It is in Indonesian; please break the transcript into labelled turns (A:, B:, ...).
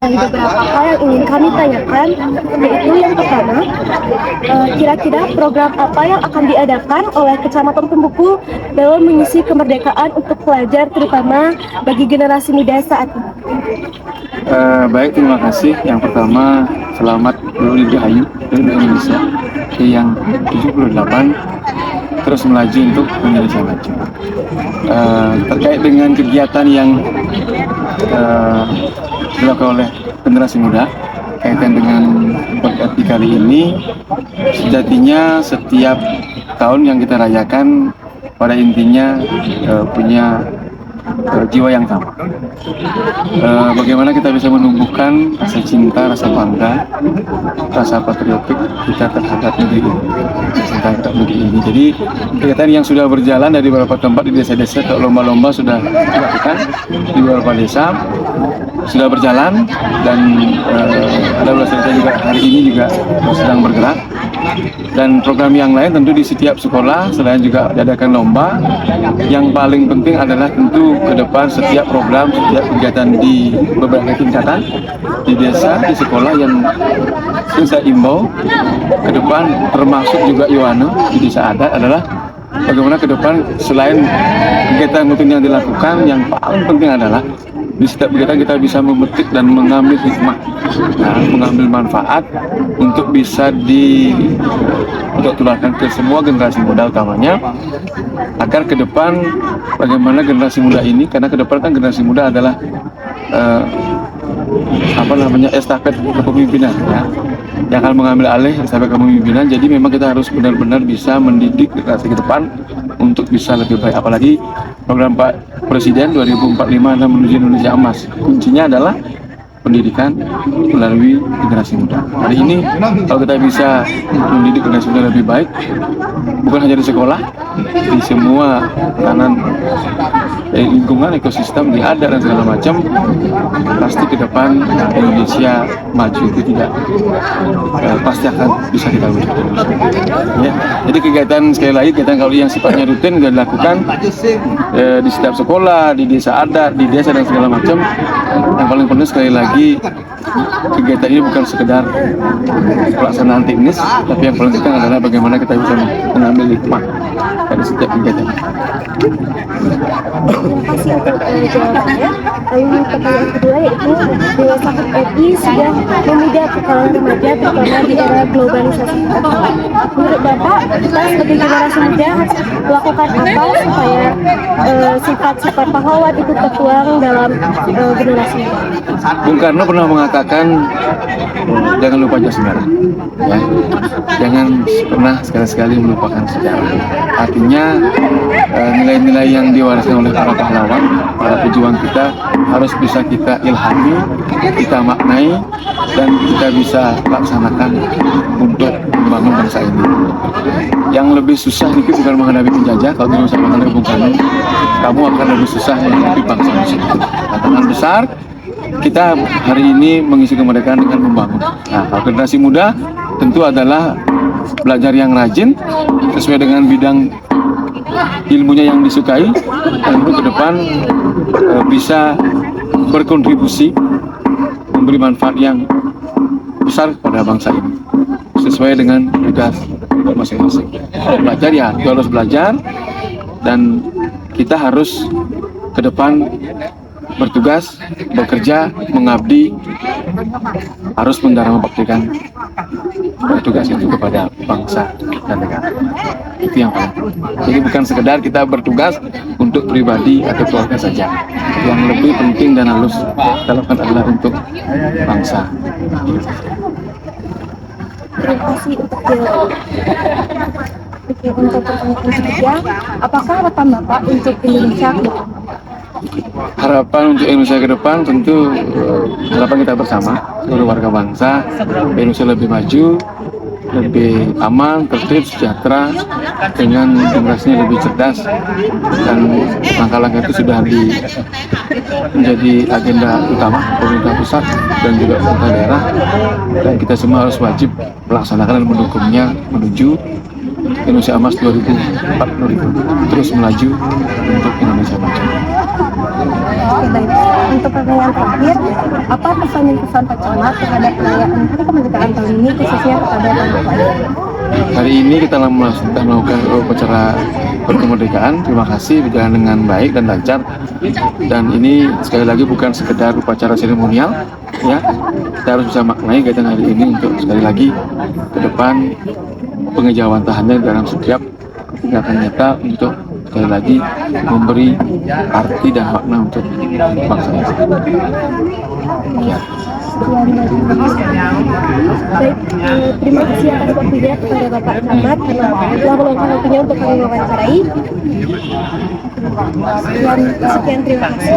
A: Beberapa hal yang ingin kami tanyakan, yaitu yang pertama, kira-kira program apa yang akan diadakan oleh Kecamatan Pembuku dalam mengisi kemerdekaan untuk pelajar, terutama bagi generasi muda saat ini?
B: Baik, terima kasih. Yang pertama, selamat Idul Dirgahayu Indonesia yang 78 terus melaju untuk Indonesia maju. Terkait dengan kegiatan yang dilakukan oleh generasi muda kaitan dengan PKRI kali ini, sejatinya setiap tahun yang kita rayakan pada intinya punya jiwa yang sama. Bagaimana kita bisa menumbuhkan rasa cinta, rasa bangga, rasa patriotik kita terhadap negeri ini, cinta terhadap negeri ini. Jadi kegiatan yang sudah berjalan dari beberapa tempat di desa-desa, lomba-lomba sudah dilakukan di beberapa desa, sudah berjalan, dan ada beberapa desa juga hari ini juga sedang bergerak. Dan program yang lain tentu di setiap sekolah selain juga diadakan lomba, yang paling penting adalah tentu ke depan setiap program, setiap kegiatan di beberapa tingkatan di desa, di sekolah yang saya imbau ke depan, termasuk juga Yohana di desa adat, adalah bagaimana ke depan selain kegiatan rutin yang dilakukan, yang paling penting adalah di setiap kegiatan kita bisa memetik dan mengambil hikmah, mengambil manfaat untuk bisa ditularkan ke semua generasi muda, utamanya agar ke depan bagaimana generasi muda ini, karena ke depan kan generasi muda adalah estafet kepemimpinan, ya, yang akan mengambil alih estafet kepemimpinan. Jadi memang kita harus benar-benar bisa mendidik generasi ke depan untuk bisa lebih baik, apalagi program Pak Presiden 2045 menuju Indonesia Emas. Kuncinya adalah pendidikan melalui generasi muda. Hari ini kalau kita bisa mendidik generasi muda lebih baik, bukan hanya di sekolah, di semua kanan lingkungan, ekosistem, di adat dan segala macam, pasti ke depan Indonesia maju itu tidak pasti akan bisa kita wujudkan. Ya, jadi kegiatan sekali lagi, kegiatan kalau yang sifatnya rutin sudah dilakukan di setiap sekolah, di desa adat, di desa dan segala macam. Yang paling penting sekali lagi, kegiatan ini bukan sekedar pelaksanaan teknis, tapi yang paling penting adalah bagaimana kita bisa mengambil hikmah dari setiap kegiatan.
A: Terima kasih untuk jawabannya. Lalu pertanyaan kedua, yaitu Dewasa RI sudah memuda ke kalangan remaja, terutama di era globalisasi. Menurut Bapak, kita sebagai generasi muda harus melakukan apa supaya sifat-sifat pahlawan itu tertuang dalam generasi muda?
B: Bung Karno pernah mengatakan, jangan lupa sejarah, ya. Jangan pernah sekali-sekali melupakan sejarah. Artinya nilai-nilai yang diwaraskan oleh para pahlawan, para pejuang kita harus bisa kita ilhami, kita maknai, dan kita bisa laksanakan untuk membangun bangsa ini. Yang lebih susah itu bukan menghadapi penjajah. Kalau tidak usah menghadapi Bung Karno, kamu akan lebih susah menghadapi bangsa musuh. Tantangan besar kita hari ini mengisi kemerdekaan dengan membangun. Nah, kalau generasi muda tentu adalah belajar yang rajin sesuai dengan bidang ilmunya yang disukai, dan ke depan bisa berkontribusi memberi manfaat yang besar kepada bangsa ini sesuai dengan tugas masing-masing. Belajar ya, kita harus belajar, dan kita harus ke depan bertugas, bekerja, mengabdi, harus mendharma baktikan bertugas itu kepada bangsa dan negara. Itu yang paling penting. Jadi bukan sekedar kita bertugas untuk pribadi atau keluarga saja. Yang lebih penting dan harus kita lakukan adalah untuk bangsa.
A: Terima kasih untuk pertanyaan ketiga. Apakah harapan Bapak untuk Indonesia ke depan?
B: Harapan untuk Indonesia ke depan tentu harapan kita bersama seluruh warga bangsa, Indonesia lebih maju, lebih aman, tertib, sejahtera, dengan generasinya lebih cerdas, dan langkah-langkah itu sudah menjadi agenda utama pemerintah pusat dan juga pemerintah daerah, dan kita semua harus wajib melaksanakan dan mendukungnya menuju Indonesia Emas 2040, terus melaju untuk Indonesia maju.
A: Oke, baik. Untuk pertanyaan terakhir, apa pesan dan kesan Pak Camat terhadap perayaan Hari Kemerdekaan tahun ini, khususnya kepada Bapak?
B: Hari ini kita sudah melakukan upacara berkemerdekaan. Terima kasih, berjalan dengan baik dan lancar. Dan ini sekali lagi bukan sekedar upacara seremonial, ya. Kita harus bisa maknai kegiatan hari ini untuk sekali lagi ke depan pengejawantahannya dalam setiap tindakan nyata untuk sekali lagi memberi arti dan makna untuk bangsa ini. Ya.
A: Baik, terima kasih atas waktunya kepada Bapak Camat karena telah meluangkan waktunya untuk kami wawancarai. Sekian terima kasih.